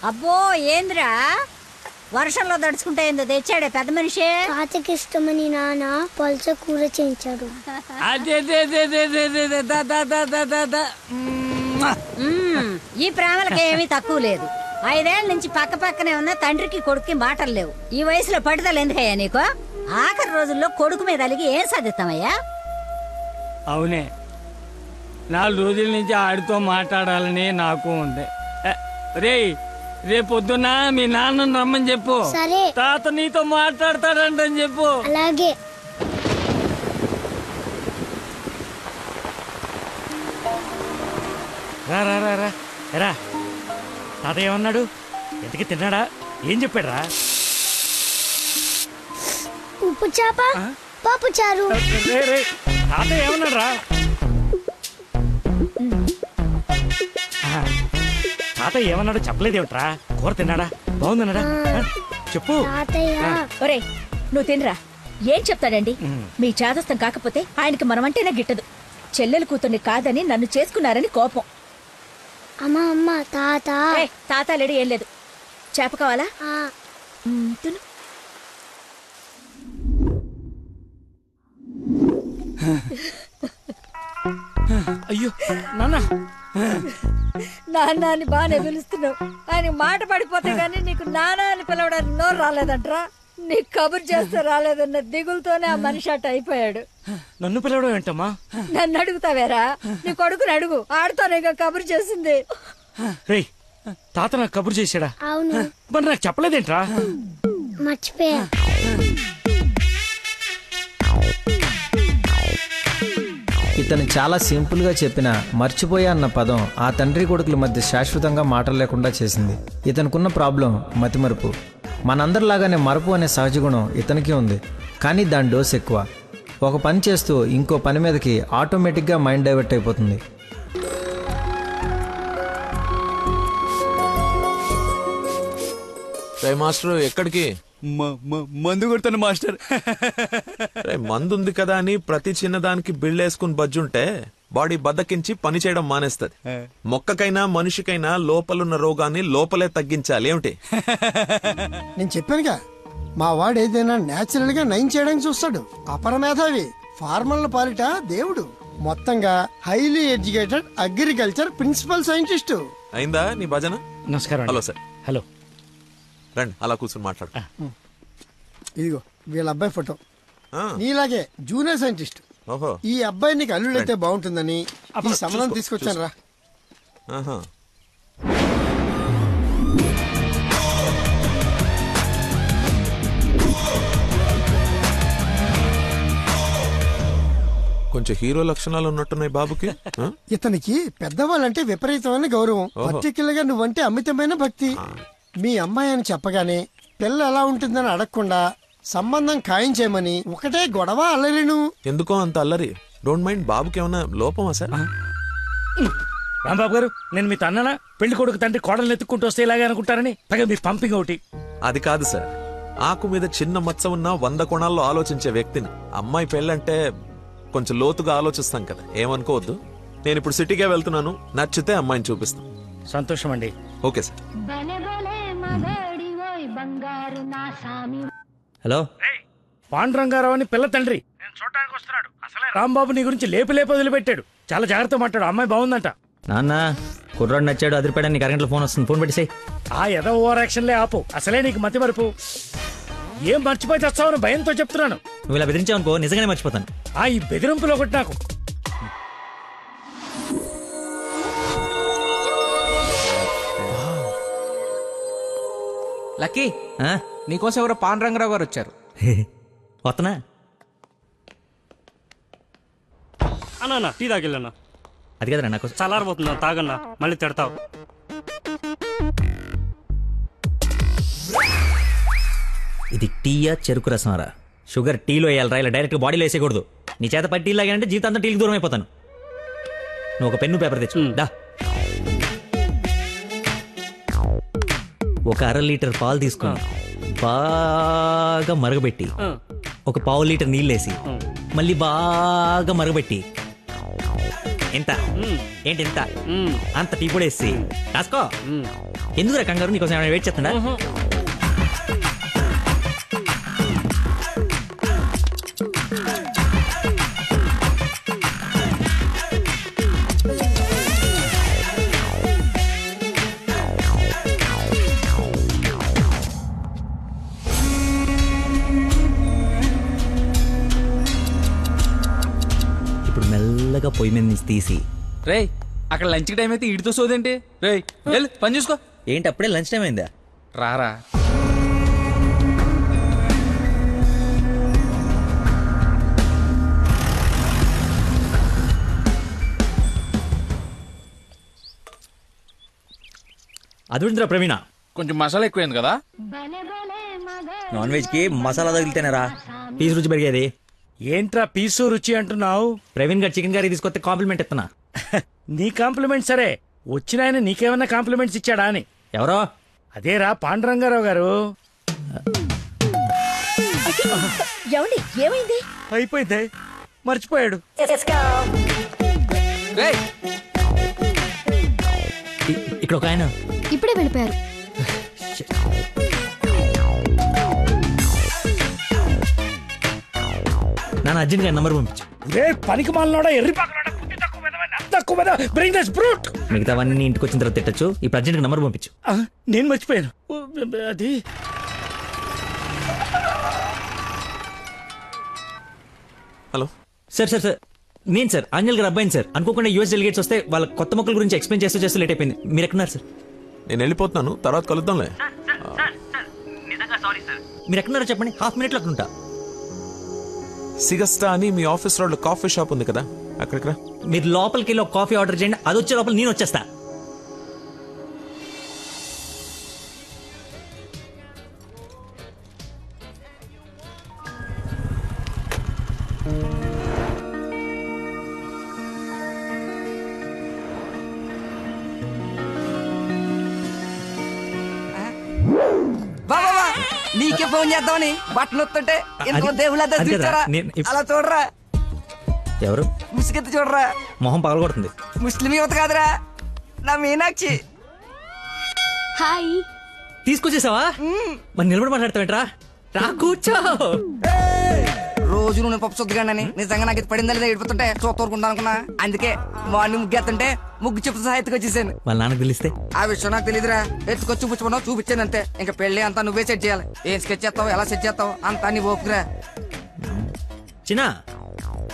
అబ్బో ఏంద్రా వర్షంలో దడుచుకుంటే ఏందో తెచ్చాడే పెద్ద మనిషి. తాతకి ఇష్టమని నాన్న పల్చ కూర చేయించాడు. ఈ ప్రేమలకి ఏమీ తక్కువ లేదు. 5 ఏళ్ల నుంచి పక్క పక్కనే ఉన్న తండ్రికి కొడుక్కి మాటలు లేవు. ఈ వయసులో పట్టుదల ఎందుకయ్యా నీకు? ఆఖరి రోజుల్లో కొడుకు మీద అలిగి ఏం సాధిస్తామయ్యా? అవునే, 4 రోజుల నుంచి ఆడితో మాట్లాడాలని నాకు ఉంది. రేపొద్దున మీ నాన్నని రమ్మని చెప్పు. సరే. తాత నీతో మాట్లాడతాడంటని చెప్పు. అలాగే. రా రా రా రా రా. తాత ఏమన్నాడు? ఎంతకి తిన్నాడా? ఏం చెప్పాడు రా? ఉప్పు చేప పప్పు చారు. తాత ఏమన్నాడు రా? తాత ఏమన్నాడు చెప్పలేదేమిట్రా? కూర తిన్నాడా? బాగుందన్నాడా? చెప్పు. ఒరేయ్ నువ్వు తినరా. ఏం చెప్తాడండి? మీ చాదస్తం కాకపోతే ఆయనకి మనమంటేనే గిట్టదు. చెల్లెలు కూతుర్ని కాదని నన్ను చేసుకున్నారని కోపం. అమ్మా అమ్మ తాత. తాత లేడు, ఏం లేదు. చేప కావాలా? తిను. అయ్యో నాన్న. నాన్న అని బాగానే పిలుస్తున్నావు. ఆయన మాట పడిపోతే గానీ నీకు నాన్న అని పిలవడానికి నోరు రాలేదంట్రా. నీకు కబురు చేస్తే రాలేదన్న దిగులతోనే ఆ మనిషి అట్ట అయిపోయాడు. నన్ను పిలవడం ఏంటమ్మా? నన్ను అడుగుతావేరా? నీ కొడుకుని అడుగు, ఆడుతానే కబురు చేసింది. రేయ్, తాత నాకు కబురు చేశాడా? అవును. మరి నాకు చెప్పలేదేంట్రా? మర్చిపోయా. ఇతను చాలా సింపుల్గా చెప్పిన మర్చిపోయా అన్న పదం ఆ తండ్రి కొడుకుల మధ్య శాశ్వతంగా మాటలు లేకుండా చేసింది. ఇతనుకున్న ప్రాబ్లం మతిమరుపు. మనందరిలాగానే మరపు అనే సహజ గుణం ఇతనికి ఉంది, కానీ దాని డోస్ ఎక్కువ. ఒక పని చేస్తూ ఇంకో పని మీదకి ఆటోమేటిక్గా మైండ్ డైవర్ట్ అయిపోతుంది. మాస్టర్ ఎక్కడికి? మందు కొడతాను మాస్టర్. మందు ఉంది కదా అని ప్రతి చిన్నదానికి బిళ్ళేసుకుని బజ్జుంటే బాడీ బద్దకించి పని చేయడం మానేస్తుంది. మొక్కకైనా మనిషికైనా లోపలున్న రోగాన్ని లోపలే తగ్గించాలి. ఏమిటి? నేను చెప్పానుగా, మా వాడు ఏదైనా నేచురల్ గా నయం చేయడానికి చూస్తాడు. అపరమేధావి, ఫార్మల్ పాలిట దేవుడు. మొత్తంగా highly educated agriculture principal scientist. అయిందా నీ భజన? నమస్కారం. Hello sir. హలో. రండి, అలా కూర్చొని మాట్లాడు. ఇదిగో వీళ్ళ అబ్బాయి ఫోటో. నీలాగే జూనియర్ సైంటిస్ట్. ఓహో. ఈ అబ్బాయి నీకు అల్లుడైతే బాగుంటుందని ఈ సంబంధం తీసుకొచ్చాను రా. కొంచెం హీరో లక్షణాలు ఉన్నట్టున్నాయి బాబుకి. ఇతనికి పెద్దవాళ్ళంటే విపరీతమైన గౌరవం. పర్టికులర్ గా నువ్వంటే అమితమైన భక్తి. మీ అమ్మాయి అని చెప్పగానే పిల్ల ఎలా ఉంటుందని అడగకుండా సంబంధం ఖాయం చేయమని ఒకటే గొడవ అల్లరిను. ఎందుకో అంత అల్లరి? Don't mind. బాబుకి ఏమన్నా లోపమా సార్? రాంబాబు గారు, నేను మీ తన్ననా? పెళ్లి కొడుకు తండ్రి కోడలు ఎత్తుక్కుంటూ వస్తే ఇలాగే అనుకుంటారని పైగా మీ పంపింగ్ ఒకటి. అది కాదు సార్, ఆకు మీద చిన్న మచ్చ ఉన్న 100 కోణాల్లో ఆలోచించే వ్యక్తిని. అమ్మాయి పెళ్ళంటే కొంచెం లోతుగా ఆలోచిస్తాం కదా, ఏమనుకోవద్దు. నేను ఇప్పుడు సిటీకే వెళ్తున్నాను, నచ్చితే అమ్మాయిని చూపిస్తాను. సంతోషం అండి. Okay sir. హలో. పాండురంగారావు అని పిల్ల తండ్రి నేను చూడటానికి వస్తున్నాడు. అసలే రాంబాబు నీ గురించి లేపు వదిలిపెట్టాడు. చాలా జాగ్రత్త మాట్లాడు. అమ్మాయి బాగుందంట. నాన్న కుర్రాడు నచ్చాడు, అదిరిపాడని నీకు అరగంటలో ఫోన్ వస్తుంది. ఫోన్ పెట్టేసాయి. ఆ ఏదో ఓవర్ యాక్షన్లే ఆపు. అసలే నీకు మతి మరుపు. ఏం మర్చిపోయి తెస్తావని భయంతో చెప్తున్నాను. నువ్వు ఇలా బెదిరించావనుకో నిజంగానే మర్చిపోతాను. ఈ బెదిరింపులో ఒకటి నాకు. లక్కీ, నీకోసం ఎవరో పాండురంగరావు గారు వచ్చారు. వస్తున్నా అన్నా. టీ తాగిల్లన్నా. అది కదరా నాకు చల్లారబోతున్నా, తాగన్నా, మళ్ళీ తిడతావు. ఇది టీయా చెరుకు రసంరా? షుగర్ టీలో వేయాలరా, ఇలా డైరెక్ట్ బాడీలో వేసేయకూడదు. నీ చేత పట్టి టీ లాగానంటే జీవితాంతం టీకి దూరం అయిపోతాను. నువ్వు ఒక పెన్ను పేపర్ తెచ్చు. దా. ఒక 1/2 లీటర్ పాలు తీసుకుని బాగా మరగబెట్టి ఒక 1/4 లీటర్ నీళ్ళేసి మళ్ళీ బాగా మరగబెట్టి ఎంత ఏంటి ఎంత అంత టీ పొడి వేసి రాసుకో. ఎందుకు కంగారు? నీకోసం ఏమైనా వెయిట్ చేస్తున్నా? ఇప్పుడు మెల్లగా పొయ్యి మీద నుంచి తీసి రేయ్ అక్కడ లంచ్ టైం అయితే ఇడితో సోదేంటి? రేయ్ వెళ్ళు పని చూసుకో. ఏంటి అప్పుడే లంచ్ టైం అయిందా? రారా అదుందిరా ప్రవీణ, కొంచెం మసాలా ఎక్కువైంది కదా. నాన్ వెజ్ కి మసాలా తగిలితేనేరా పీస్ రుచి పెరిగేది. ఏంట్రా పీసు రుచి అంటున్నావు? ప్రవీణ్ గారు చికెన్ కర్రీ తీసుకొస్తే కాంప్లిమెంట్ ఇస్తున్నా. నీ కాంప్లిమెంట్ సరే, వచ్చిన ఆయన నీకేమన్నా కాంప్లిమెంట్స్ ఇచ్చాడా అని. ఎవరో? అదేరా పాండురంగారావు గారు. ఏమైంది? అయిపోయింది, మర్చిపోయాడు. ఇక్కడ ఒక ఆయన ఇప్పుడే వెళ్ళిపోయారు. నాన్న అర్జెంట్ గా నంబర్ పంపించు. పనికి మాలనోడా, ఎర్రి మిగతావన్నీ ఇంటికి వచ్చిన తర్వాత తిట్టచ్చు. ఇప్పుడు అర్జెంట్ నంబర్ పంపించు. నేను మర్చిపోయాను అది. హలో సార్ సార్ సార్ నేను సార్ అంజల్ గారు అబ్బాయిని సార్. అనుకోకుండా యూఎస్ డెలిగేట్స్ వస్తే వాళ్ళ కొత్త మొక్కల గురించి ఎక్స్ప్లెయిన్ చేస్తూ చేస్తూ లేట్ అయిపోయింది. మీరు ఎక్కడున్నారు సార్? నేను వెళ్ళిపోతున్నాను, తర్వాత కలుద్దాంలే. మీరు ఎక్కడున్నారో చెప్పండి, హాఫ్ మినిట్లో అక్కడ ఉంటా. సిగస్టా అని మీ ఆఫీస్ రోడ్ లో కాఫీ షాప్ ఉంది కదా, అక్కడికి రా. మీరు లోపలికి వెళ్ళి ఒక కాఫీ ఆర్డర్ చేయండి, అది వచ్చే లోపల నేను వచ్చేస్తా. నీకే ఫోన్ చేద్దామని బట్టలు వస్తుంటే ఎందుకో దేవుళ్ళ చూచారా, అలా చూడరా. ఎవరు? ముసుగెత్తి చూడరా, మొహం పగలగొడుతుంది. ముస్లిం యువత కాదురా, నా మీనాక్షి. హాయ్. తీసుకొచ్చేసావా? మరి నిలబడి మాట్లాడతావేంట్రా? రా కూర్చో. రోజు నువ్వు పప్పు సొద్దుగానని నిజంగా నాకు ఇది పడిందా లేదా ఏడిపోతుంటే చూస్తూరుకుంటా అనుకున్నా. అందుకే మార్నింగ్ ముగ్గు ఎత్తుంటే ముగ్గు చెప్తూ సహా ఎత్తుకొచ్చేసాను. వాళ్ళ నాన్నకు తెలిస్తే? ఆ విషయం నాకు తెలియదురా, ఎత్తుకొచ్చి చూపించుకున్నావు, చూపించాను అంతే. ఇంకా పెళ్లి అంతా నువ్వే సెట్ చేయాలి. ఏం స్కెచ్ చేస్తావు, ఎలా సెట్ చేస్తావు అంతా నీ ఓపుకురా. చిన్న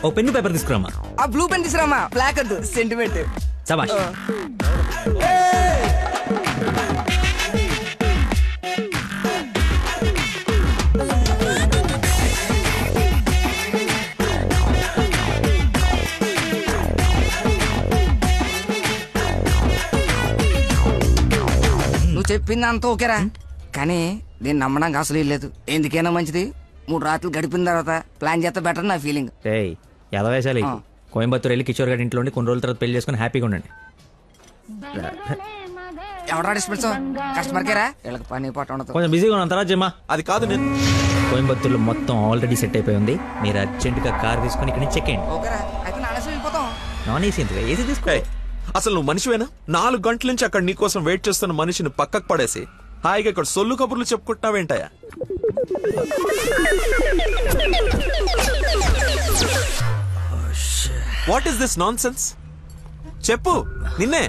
ఓ పెన్ను పేపర్ తీసుకురామా. ఆ బ్లూ పెన్ తీసుకురామా, బ్లాక్ వద్దు, సెంటిమెంట్. సబాష్. నువ్వు చెప్పింది అంత ఓకేరా, కానీ నేను నమ్మడానికి అసలు లేదు. ఎందుకైనా మంచిది 3 రాత్రులు గడిపిన తర్వాత ప్లాన్ చేస్తే బెటర్ నా ఫీలింగ్. యాదవేశాలి. కోయంబత్తూర్ వెళ్ళి కిషోర్ గారి ఇంట్లో కొన్ని రోజుల తర్వాత పెళ్లి చేసుకుని హ్యాపీగా ఉండండి. ఎవడా డిస్పెన్స్ కస్టమర్ కేరా, వీళ్ళకి పని పాట ఉండదు. కొంచెం బిజీగా ఉన్నాను, తర్వాత జమ్మా. అది కాదు, నేను కోయంబత్తూర్లో మొత్తం ఆల్రెడీ సెట్ అయిపోయి ఉంది. మీరు అర్జెంట్ గా కార్ తీసుకుని ఇక్కడ నుంచి చెక్ చేయండి. ఓకేరా, అయితే నానేసి వెళ్ళిపోతాం. నాన్ ఏసీ ఎందుకు, ఏసీ తీసుకో. అసలు నువ్వు మనిషివేనా? 4 గంటల నుంచి అక్కడ నీకోసం వెయిట్ చేస్తున్న మనిషిని పక్కకు పడేసి హాయిగా ఇక్కడ సొల్లు కబుర్లు చెప్పుకుంటున్నావేంటయా? What is this nonsense? చెప్పు, నిన్నే.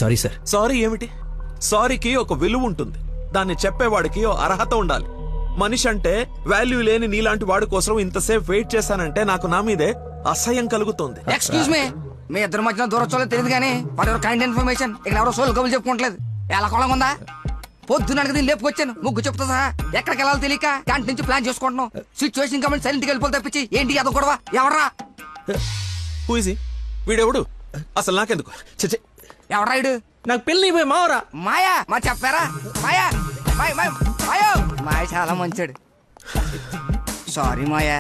Sorry sir. సారీ ఏమిటి? సారీకి ఒక విలువ ఉంటుంది, దాన్ని చెప్పేవాడికి ఓ అర్హత ఉండాలి. మనిషి అంటే వాల్యూ లేని నీలాంటి వాడి కోసం ఇంతసేపు వెయిట్ చేశానంటే నాకు నా మీదే అసహ్యం కలుగుతుంది. ఎక్స్క్యూజ్ మీ ఇద్దరు మధ్యన దూరం చూడలేదు తెలియదు కానీ ఫర్ యువర్ కైండ్ ఇన్ఫర్మేషన్ ఇక్కడ ఎవరో సోల్ కబులు చెప్పుకోవట్లేదు. ఎలా కొలం ఉందా? పొద్దున దీన్ని లేపుకొచ్చాను, ముగ్గు చెప్తా సహా. ఎక్కడికి వెళ్ళాలో తెలియక క్యాంటీన్ నుంచి ప్లాన్ చేసుకుంటున్నాం. సిచ్యువేషన్ కమెంట్ సైలెంట్కి వెళ్ళిపోతే తప్పించి ఏంటి అదో గొడవ? ఎవరా వీడెవడు? అసలు నాకెందుకు? ఎవరా ఇడు? నాకు పెళ్లి మావరా. మాయా మా చెప్పారా? మాయా మాయా మాయ చాలా మంచాడు. సారీ మాయా,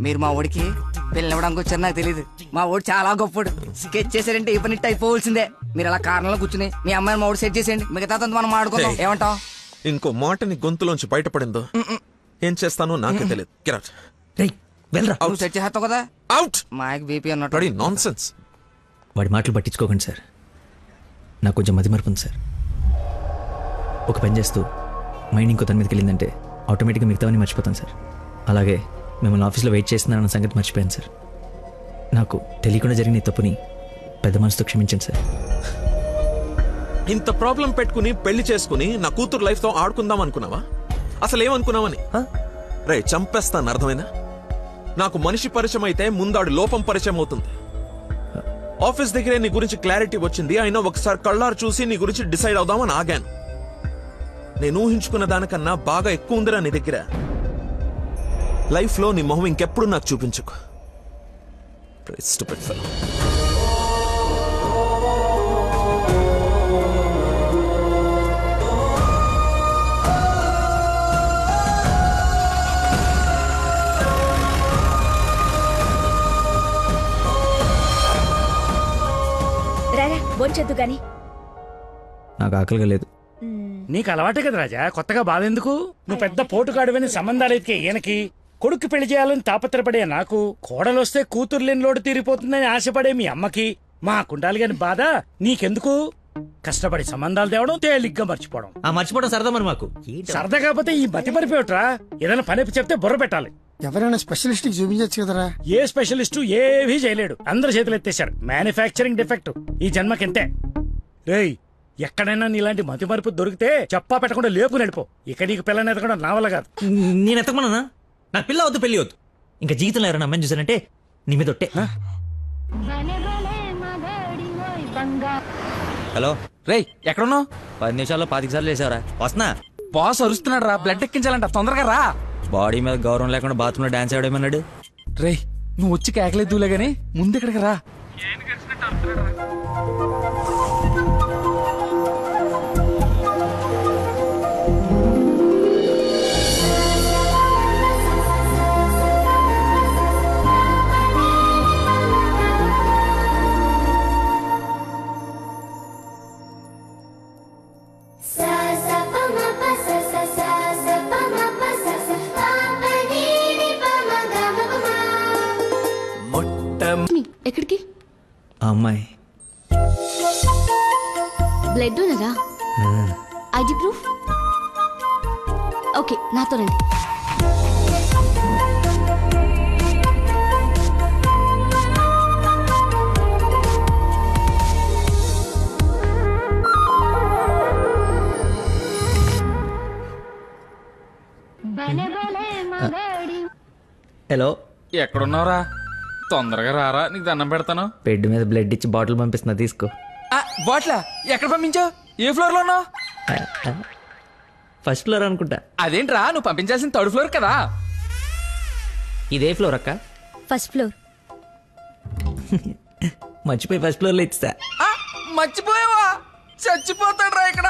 మీరు మా ఊడికి పెళ్ళి ఇవ్వడానికి వచ్చారు నాకు తెలియదు. మా ఊడు చాలా గొప్పడు. స్కెచ్ చేశారంటే ఈ పని అయిపోవలసిందే. మీరు అలా కారణంలో కూర్చుని మీ అమ్మాయిని మా ఊడు సెట్ చేసేయండి, మిగతా మనం ఆడుకుందాం. ఏమంటావు? ఇంకో మాట నీ గొంతులోంచి బయటపడిందో ఏం చేస్తానో నాకే తెలియదు. నువ్వు సెట్ చేస్తావు కదా. అవుట్. మాయకి బీపీ అన్నట్టు నాన్సెన్స్. వాడి మాటలు పట్టించుకోకండి సార్, నాకు కొంచెం మతి మరపు ఉంది సార్. ఒక పని చేస్తూ మైండ్ ఇంకో దాని మీదకి వెళ్ళిందంటే ఆటోమేటిక్గా మిగతావన్నీ మర్చిపోతాను సార్. అలాగే మిమ్మల్ని ఆఫీస్లో వెయిట్ చేస్తున్నానన్న సంగతి మర్చిపోయాను సార్. నాకు తెలియకుండా జరిగిన ఈ తప్పుని పెద్ద మనసుతో క్షమించండి సార్. ఇంత ప్రాబ్లం పెట్టుకుని పెళ్లి చేసుకుని నా కూతురు లైఫ్ తో ఆడుకుందాం అనుకున్నావా? అసలు ఏమనుకున్నావని? రే చంపేస్తాను, అర్థమైనా? నాకు మనిషి పరిచయం అయితే ముందాడు లోపం పరిచయం అవుతుంది. ఆఫీస్ దగ్గరే నీ గురించి క్లారిటీ వచ్చింది, అయినా ఒకసారి కళ్ళారు చూసి నీ గురించి డిసైడ్ అవుదామని ఆగాను. నేను ఊహించుకున్న దానికన్నా బాగా ఎక్కువ ఉందిరా నీ దగ్గర. లైఫ్ లో నీ మొహం ఇంకెప్పుడు నాకు చూపించుకో. Stupid fellow. బొంచొద్దు గాని. నాకు ఆకలిగా లేదు. నీకు అలవాటే కదా రాజా, కొత్తగా బాధ ఎందుకు? నువ్వు పెద్ద పోటుకాడువని సంబంధాలు ఎతికే ఈయనకి, కొడుకు పెళ్లి చేయాలని తాపత్రపడే నాకు, కోడలొస్తే కూతురు లేని లోటు తీరిపోతుందని ఆశపడే మీ అమ్మకి, మా కుండాలి గాని బాధ నీకెందుకు? కష్టపడి సంబంధాలు తేవడం, తేలిగ్గా మర్చిపోవడం. మర్చిపోవడం సరదా మరి మాకు. సరదా కాకపోతే ఈ బతి మరిపోయట్రా. ఏదైనా పని చెప్తే బుర్ర పెట్టాలి. ఎవరైనా స్పెషలిస్ట్ కి చూపించచ్చు కదరా. ఏ స్పెషలిస్టు ఏవీ చేయలేడు, అందరు చేతులు ఎత్తేశారు. మ్యానుఫ్యాక్చరింగ్ డిఫెక్ట్ ఈ జన్మకింతే. రేయ్, ఎక్కడైనా నీలాంటి మతి మరుపు దొరికితే చెప్పా పెట్టకుండా లేపు నడిపో. ఇక నీకు పిల్లని ఎదగడం నా వల్ల కాదు. నేను ఎత్తకమన్నా? నాకు పిల్ల వద్దు, పెళ్లి వద్దు. ఇంకా జీవితంలో ఎవరైనా అమ్మాయిని చూసానంటే నీ మీద ఒట్టే. హలో రేయ్, ఎక్కడున్నావు? 10 నిమిషాల్లో 25 సార్లు వేసావరా? వస్తున్నా. బాస్ అరుస్తున్నాడు రా, బ్లడ్ ఎక్కించాలంట, తొందరగా రా. బాడీ మీద గౌరవం లేకుండా బాత్రూమ్ లో డాన్స్ ఆడేమన్నాడు. రేయ్, నువ్వు వచ్చి కేకలేదులే గానీ ముందు ఇక్కడికి రా. ఎక్కడికి? అమ్మాయి బ్లడ్ డోనరా? ID proof? ఓకే, నాతో రండి. హలో, ఎక్కడున్నావురా? తొందరగా రారా, నీకు దండం పెడతాను. బెడ్ మీద బ్లడ్ ఇచ్చి బాటిల్ పంపిస్తున్నా, తీసుకో. బాట్లా ఎక్కడ పంపించావు? ఏ ఫ్లోర్ లో ఉన్నావు? ఫస్ట్ ఫ్లోర్ అనుకుంటా. అదేంట్రా, నువ్వు పంపించాల్సిన 3rd ఫ్లోర్ కదా. ఇదే ఫ్లోర్ అక్క? First floor. మర్చిపోయి ఫస్ట్ ఫ్లోర్ లో ఇచ్చా. మర్చిపోయావా? చచ్చిపోతాడ్రా ఇక్కడ.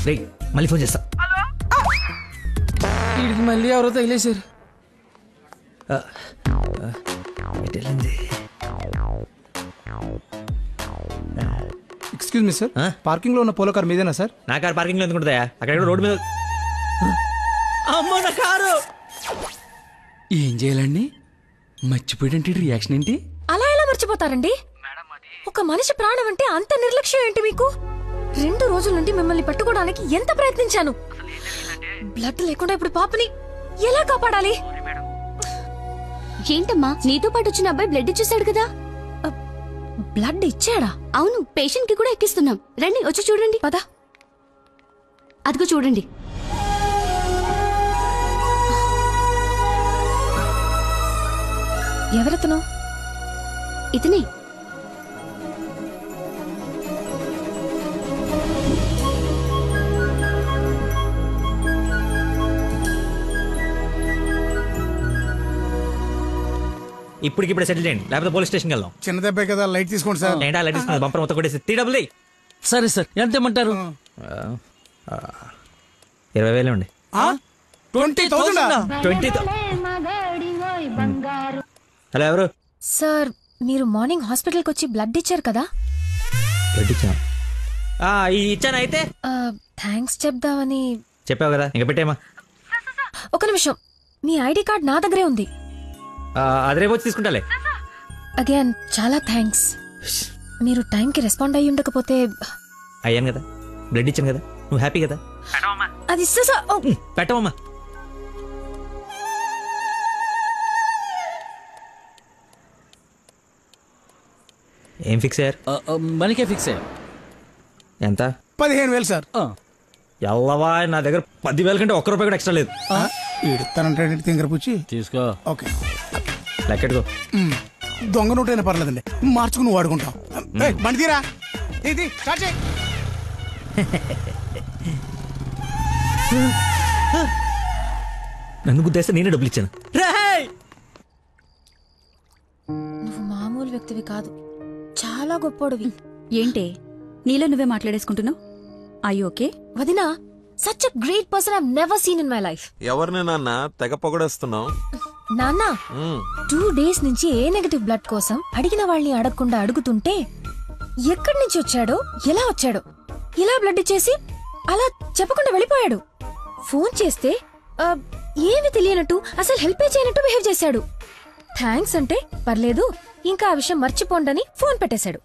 రేయ్, మళ్ళీ ఫోన్ చేస్తా. వీడికి మళ్ళీ ఎవరో తగిలేశారు. ఎక్స్క్యూజ్ మీ సార్, పార్కింగ్ లో ఉన్న పోలో కార్ మీదేనా సార్? నా కారు పార్కింగ్ లో ఎందుకుంటుందా? అక్కడ రోడ్డు మీద. అమ్మో, నా కారు! ఏం చేయాలండి? మర్చిపోయాడంటే రియాక్షన్ ఏంటి? అలా ఎలా మర్చిపోతారండి? ఒక మనిషి ప్రాణం అంటే అంత నిర్లక్ష్యం ఏంటి మీకు? 2 రోజుల నుండి మిమ్మల్ని పట్టుకోవడానికి ఎంత ప్రయత్నించాను. బ్లడ్ లేకుండా ఇప్పుడు పాపని ఎలా కాపాడాలి? ఏంటమ్మా, నీతో పాటు వచ్చిన అబ్బాయి బ్లడ్ ఇచ్చేసాడు కదా. బ్లడ్ ఇచ్చాడా? అవును, పేషెంట్ కి కూడా ఎక్కిస్తున్నాం. రండి, వచ్చి చూడండి. పదా. అదిగో చూడండి. ఎవరతను? ఇతనే. ఇప్పటికిప్పుడు సెటిల్ చేయండి, లేకపోతే పోలీస్ స్టేషన్కి వెళ్దాం. చిన్న దెబ్బే కదా, లైట్ తీసుకోండి సార్. ఏంటా లైట్ తీసుకున్నది? బంపర్ మొత్తం కొట్టేసి 3 డబ్బులు. సరే సార్, ఎంత ఇమ్మంటారు? 20,000 అండి. 20,000? 20,000. హలో, ఎవరు? సార్, మీరు మార్నింగ్ హాస్పిటల్కి వచ్చి బ్లడ్ ఇచ్చారు కదా? బ్లడ్ ఇచ్చాను. ఇచ్చాను. అయితే థ్యాంక్స్ చెప్దామని. చెప్పావు కదా, ఇంకా పెట్టేమా. ఒక నిమిషం, మీ ఐడి కార్డ్ నా దగ్గరే ఉంది. అది రేపు వచ్చి తీసుకుంటాలే. అగైన్ చాలా థ్యాంక్స్. మీరు టైంకి రెస్పాండ్ అయ్యి ఉండకపోతే అయ్యాను కదా, బ్లడ్ ఇచ్చాను కదా, నువ్వు హ్యాపీ కదా? అది పెట్టవమ్మా. ఏం ఫిక్స్ అయ్యారు? మనకే ఫిక్స్ అయ్యారు. ఎంత? 15,000 సార్. ఎల్లవా, నా దగ్గర 10,000 కంటే ఒక్క రూపాయి కూడా ఎక్స్ట్రా లేదు. ఇడతానంటే తింగరపుచ్చి తీసుకో. ఓకే, లెక్కెట్టుకో. దొంగ నోటైనా పర్లేదండి, మార్చుకుని నువ్వు వాడుకుంటావు. బండి తీరా, ఇది స్టార్ట్ చేయి. నన్ను గుద్దేస్తే నేనే డబ్బులు ఇచ్చాను. నువ్వు మామూలు వ్యక్తివి కాదు, చాలా గొప్పోడివి. ఏంటే నీలో నువ్వే మాట్లాడేసుకుంటున్నావు? I okay? వదినా, such a great person I never seen in my life. ఎవరిని నాన్న తెగ పొగడేస్తున్నావు? నాన్న 2 days నుంచి ఏ నెగటివ్ బ్లడ్ కోసం అడిగిన వాళ్ళని అడగకుండా అడుగుతుంటే ఎక్కడి నుంచి వచ్చాడో, ఎలా వచ్చాడో, ఇలా బ్లడ్ ఇచ్చేసి అలా చెప్పకుండా వెళ్ళిపోయాడు. ఫోన్ చేస్తే ఏమి తెలియనట్టు, అసలు హెల్ప్ చేయనట్టు బిహేవ్ చేశాడు. థ్యాంక్స్ అంటే పర్లేదు, ఇంకా ఆ విషయం మర్చిపోండని ఫోన్ పెట్టేశాడు.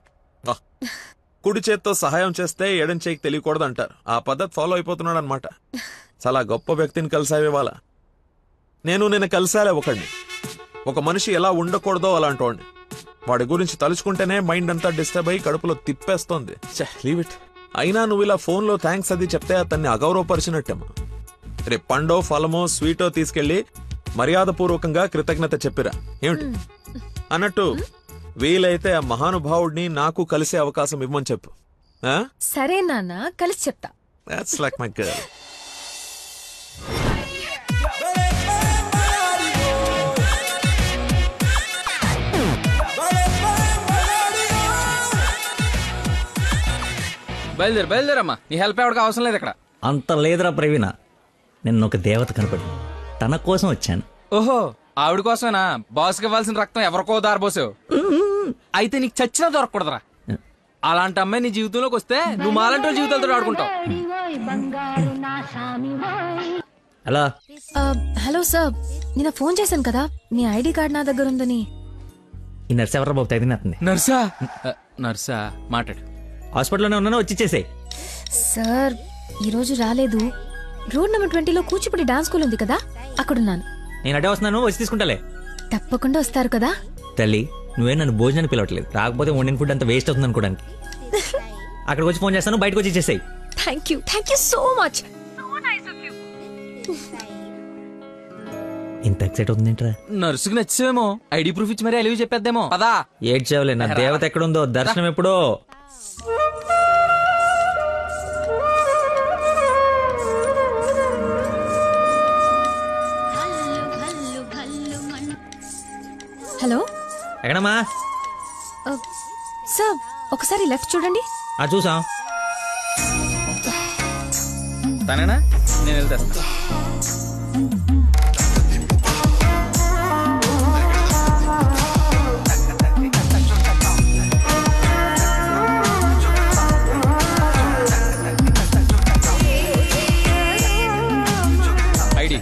కుడి చేత్తో సహాయం చేస్తే ఎడం చేయికి తెలియకూడదు అంటారు. ఆ పద్ధతి ఫాలో అయిపోతున్నాడు అనమాట. చాలా గొప్ప వ్యక్తిని కలిసావే వాళ్ళ. నేను నిన్న కలిసాలే ఒకడిని. ఒక మనిషి ఎలా ఉండకూడదో అలాంటి వాడిని. వాడి గురించి తలుచుకుంటేనే మైండ్ అంతా డిస్టర్బ్ అయ్యి కడుపులో తిప్పేస్తోంది. Leave it. అయినా నువ్వు ఇలా ఫోన్లో థ్యాంక్స్ అది చెప్తే అతన్ని అగౌరవపరిచినట్టేమో. రేపు పండో ఫలమో స్వీటో తీసుకెళ్లి మర్యాదపూర్వకంగా కృతజ్ఞత చెప్పిరా. ఏమిటి అన్నట్టు వీలైతే ఆ మహానుభావుడిని నాకు కలిసే అవకాశం ఇవ్వమని చెప్పు. సరే నాన్న, కలిసి చెప్తా. That's like my girl. బయలుదేరమ్మా, నీ హెల్ప్ ఎవరికి అవసరం లేదు ఇక్కడ. అంత లేదురా ప్రవీణ, నిన్న ఒక దేవత కనపడి తన కోసం వచ్చాను. ఓహో, ఆవిడ కోసమేనా? బాస్కి ఇవ్వాల్సిన రక్తం ఎవరికో దారిపోసావు. అయితే నీకు చచ్చినా దొరకకూడదురా. అలాంటి అమ్మాయి నీ జీవితంలోకి వస్తే నువ్వు మాలంటి జీవితాలతో ఆడుకుంటావు. హలో హలో సార్, నిన్న ఫోన్ చేశాను కదా, మీ ఐడి కార్డ్ నా దగ్గర ఉందని. ఈ నర్స్ ఎవరా బాబు తగినట్టుంది? నర్సా? నర్సా మాట్లాడు. హాస్పిటల్లోనే ఉన్నాను, వచ్చి ఇచ్చేసేయ్. సార్ ఈరోజు రాలేదు. రోడ్ నెంబర్ 20లో కూచిపూడి డాన్స్ స్కూల్ ఉంది కదా, అక్కడున్నాను. నేను అడే వస్తున్నాను, వచ్చి తీసుకుంటాలే. తప్పకుండా వస్తారు కదా? తల్లి, నువ్వే నన్ను భోజనానికి పిలవట్లేదు. రాకపోతే వండిన ఫుడ్ అంతా వేస్ట్ అవుతుంది అనుకోడానికి. అక్కడికి వచ్చి ఫోన్ చేస్తాను, బయటకు వచ్చి ఇచ్చేసాయి. Thank you so much. ఇంత ఎక్సైట్ అవుతుంది ఏంట్రా? నర్సుకి నచ్చేమో, ఐడి ప్రూఫ్ ఇచ్చి మరీ అలివి చెప్పేద్దేమో. పదా ఏడ్చావులే, నా దేవత ఎక్కడుందో, దర్శనం ఎప్పుడో. హలో, ఎక్కడమ్మా? సార్ ఒకసారి లెఫ్ట్ చూడండి. చూసాం. తనేనా? నేను వెళ్తా. ఐడి,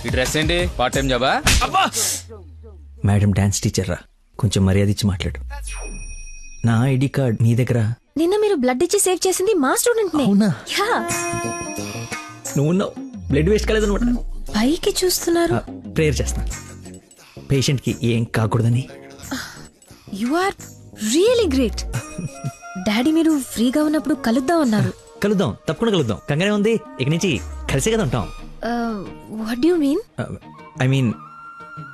ఈ డ్రెస్ ఏంటి? పార్ట్ టైం జాబా? మేడం డాన్స్ టీచర్ రా, కొంచెం మర్యాద ఇచ్చి మాట్లాడు. నా ఐడి కార్డ్ నీ దగ్గర. నిన్న మీరు బ్లడ్ ఇచ్చి సేవ్ చేసింది మా స్టూడెంట్ నే. నువ్వు బ్లడ్ వేస్ట్ కాలేదన్నమాట. పైకి చూస్తున్నారు. ప్రేయర్ చేస్తా, పేషెంట్ కి ఏం కాకూడదని. You are really great. Daddy మీరు ఫ్రీగా ఉన్నప్పుడు కలుద్దాం అన్నారు. కలుద్దాం, తప్పకుండా కలుద్దాం. కంగానే ఉంది, ఇక నుంచి కలిసే కదా ఉంటాం. What do you mean? I mean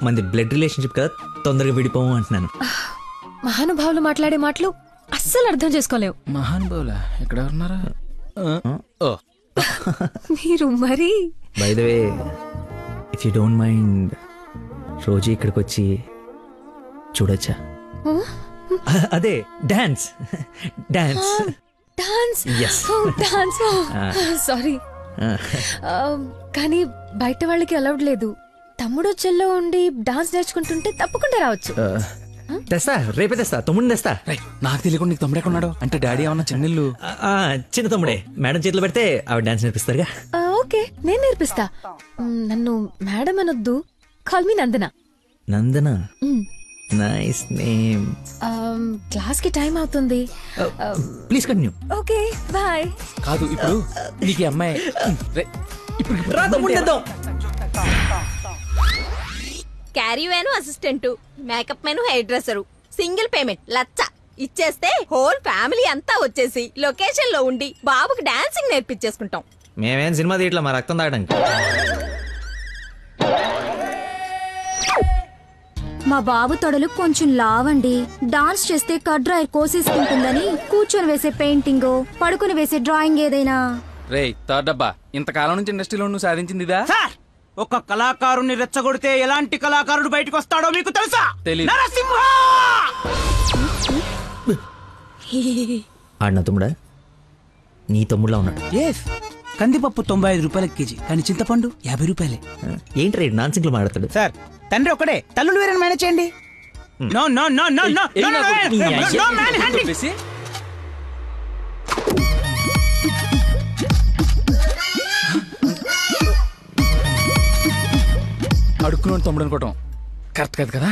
మనది బ్లడ్ రిలేషన్షిప్ కదా, తొందరగా విడిపోము అంటున్నాను. మహానుభావులు మాట్లాడే మాటలు అస్సలు అర్థం చేసుకోలేవు. మహానుభావులా? ఎక్కడ ఉన్నారా? మీరు మరి. By the way, if you don't mind, రోజు ఇక్కడికి వచ్చి చూడొచ్చా? అదే dance. Dance dance Yes. Dance. Sorry, కానీ బయట వాళ్ళకి అలౌడ్ లేదు. తమ్ముడు చెల్లో ఉండి డాన్స్ నేర్చుకుంటుంటే తప్పకుండా రావచ్చు. తెస్తా, రేపే తెస్తా. తమ్ముడిని తెస్తా. నాకు తెలియకుండా నీకు తమ్ముడు ఎక్కడున్నాడు? అంటే డాడీ ఏమన్నా చిన్నిల్లు? చిన్న తమ్ముడే. మేడం చేతిలో పెడితే ఆవిడ డాన్స్ నేర్పిస్తారుగా. ఓకే, నేను నేర్పిస్తా. నన్ను మేడం అనొద్దు, call me Nandana. Nandana? Nice name. Class కి టైం అవుతుంది. Please continue. Okay bye. కాదు ఇప్పుడు నీకు ఈ అమ్మాయి caravan assistant, makeup man hair dresser, single payment 1,00,000 ఇచ్చేస్తే హోల్ ఫ్యామిలీ అంతా వచ్చేసి లొకేషన్ లో ఉండి బాబుకి డాన్సింగ్ నేర్పించేసుకుంటాం. మేమేం సినిమా తీయట్లా మా రక్తం తాగడానికి. మా బాబు తొడలు కొంచెం లావండి. డాన్స్ చేస్తే కడ్రాయర్ కోసేసుకుంటుందని కూర్చొని వేసే పెయింటింగ్, పడుకుని వేసే డ్రాయింగ్ ఏదైనా. రే థర్డ్ డబ్బా, ఇంతకాలం నుంచి ఇండస్ట్రీలో నువ్వు సాధించింది ఇదా? ఒక కళాకారుని రెచ్చగొడితే ఎలాంటి కళాకారుడు బయటకు వస్తాడో మీకు తెలుసా? తెలీదు. నరసింహ! ఆడిన తమ్ముడా? నీ తమ్ముడులా ఉన్నాడు. కందిపప్పు 95 రూపాయల కేజీ, కానీ చింతపండు 50 రూపాయలే. ఏంటి రేడు నాన్ సింగ్లు మాట్లాడతాడు? సార్ తండ్రి ఒకడే, తల్లులు వేరే మేనేజ్ చేయండి. No no no no no no man handing. అడుక్కున్నాడు తమ్ముడు అనుకోవటం కరెక్ట్ కాదు కదా.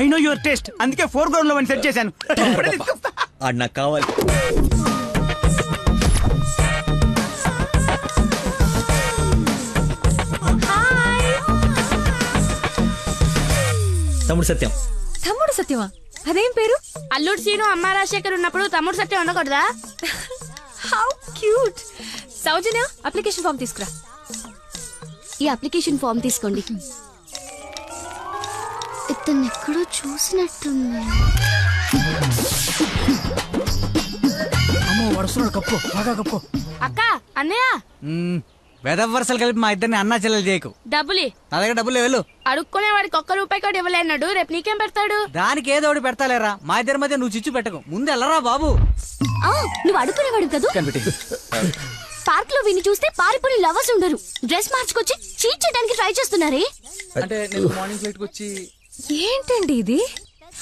ఐ నో యువర్ టేస్ట్, అందుకే 4 గ్రౌండ్ లో సెట్ చేశాను. ఆడు నాకు కావాలి. తమ్ముడు సత్యం. తమ్ముడు సత్యమా? అదేం పేరు? అల్లుడు సీను అమ్మ రాజశేఖర్ ఉన్నప్పుడు తమ్ముడు సత్యం ఉండకూడదా? How cute. Soujanya, application form తీసుకురా. ఈ అప్లికేషన్ ఫామ్ తీసుకోండి. ఇతను ఎక్కడో చూసినట్టుంది. అమ్మో వరుసలో కప్పు, బాగా కప్పు. అక్క, అన్నయ్య వేదవ వరుసలు కలిపి మా ఇద్దరిని అన్నా చెల్లెలు చేయకు. డబ్బులి నా దగ్గర డబ్బులు వెళ్ళు. అడుక్కునే వాడికి 1 రూపాయి కూడా ఇవ్వలేన్నాడు, రేపు నీకేం పెడతాడు? దానికి ఏదో ఒకటి పెడతాలేరా, మా ఇద్దరి మధ్య నువ్వు చిచ్చు పెట్టకు. ముందు వెళ్ళరా బాబు. నువ్వు అడుగునేవాడు కదా. పార్క్ లో విని చూస్తే పారిపోయి లవర్స్ ఉండరు. డ్రెస్ మార్చుకొచ్చి చీట్ చేయడానికి ట్రై చేస్తున్నారే. అంటే నేను మార్నింగ్ ఫ్లైట్ కి వచ్చి. ఏంటండి ఇది?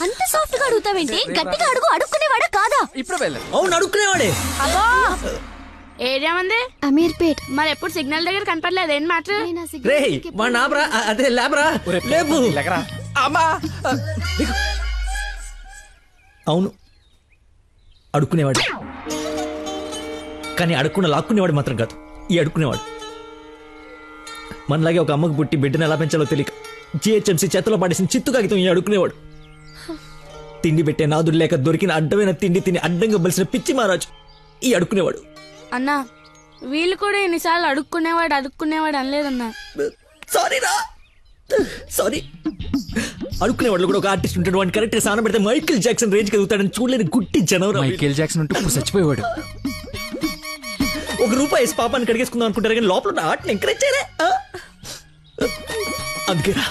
అంత సాఫ్ట్ గా అడుగుతావేంటి? గట్టిగా అడుగు. అడుక్కునేవాడా కాదా? ఇప్పుడు వెళ్ళ. అవును అడుక్కునేవాడే. అబ్బో ఏరియా మంది అమీర్పేట్. మరి ఎప్పుడు సిగ్నల్ దగ్గర కనపడలేదు, ఏం మాట? రే వాడు నాబ్రా, అదే లేబరా, లేపు. అవును అడుక్కునేవాడు, కానీ అడుక్కున్న లాక్కునేవాడు మాత్రం కాదు. ఈ అడుక్కునేవాడు మనలాగే ఒక అమ్మకు పుట్టి బిడ్డను ఎలా పెంచాలో తెలియక జిహెచ్ఎంసీ చేతిలో పడేసిన చిత్తు కాగితం ఈ అడుక్కునేవాడు. తిండి పెట్టే నాదుడు లేక దొరికిన అడ్డమైన తిండి తిని అడ్డంగా బలిసిన పిచ్చి మహారాజు ఈ అడుక్కునేవాడు. అన్నా వీళ్ళు కూడా ఎన్నిసార్లు అడుక్కునేవాడు అనలేదన్నా. సారీ. అడుక్కునేవాడు కూడా ఒక ఆర్టిస్ట్ ఉంటాడు. వాడిని కరెక్ట్ గా సాన పెడితే మైకేల్ జాక్సన్ రేంజ్ కదుగుతాడని చూడలేని గుట్టి జనవరం. మైకేల్ జాక్సన్ ఉంటే ఇప్పుడు చచ్చిపోయేవాడు. ₹1 వేసి పాపాన్ని కడిగేసుకుందాం అనుకుంటారు కానీ లోపల ఆర్ట్ని ఎంకరేజ్ చేయలే. అందుకేరా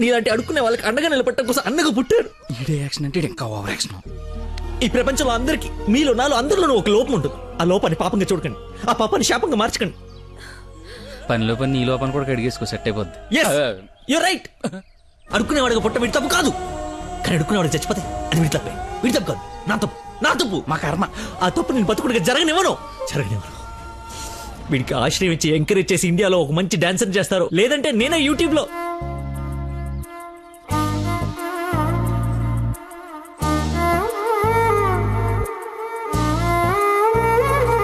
నీలాంటి అడుక్కునే వాళ్ళకి అండగా నిలబట్టడం కోసం అన్నగా పుట్టారు. ఈడే యాక్షన్ అంటే ఇంకా ఓవర్ యాక్షన్. ఈ ప్రపంచంలో అందరికి మీలో నాలో అందరిలోనూ ఒక లోపం ఉంటుంది. ఆ లోపాన్ని పాపంగా చూడకండి, ఆ పాపాన్ని శాపంగా మార్చకండి. పనిలో పని నీ లోపల కూడా కడిగేసుకో, సెట్ అయిపోద్ది. You're right. అడుక్కునేవాడిగా పుట్ట వీడి తప్పు కాదు, కానీ అడుక్కునేవాడికి చచ్చిపోతే అది వీడి తప్పే. వీడి తప్పు కాదు, నా తప్పు మా కర్మ. ఆ తప్పు నేను బతుకుడిగా జరగనివ్వను. వీడికి ఆశ్రయం ఇచ్చి ఎంకరేజ్ చేసి ఇండియాలో ఒక మంచి డాన్సర్ చేస్తారు, లేదంటే నేనే యూట్యూబ్ లో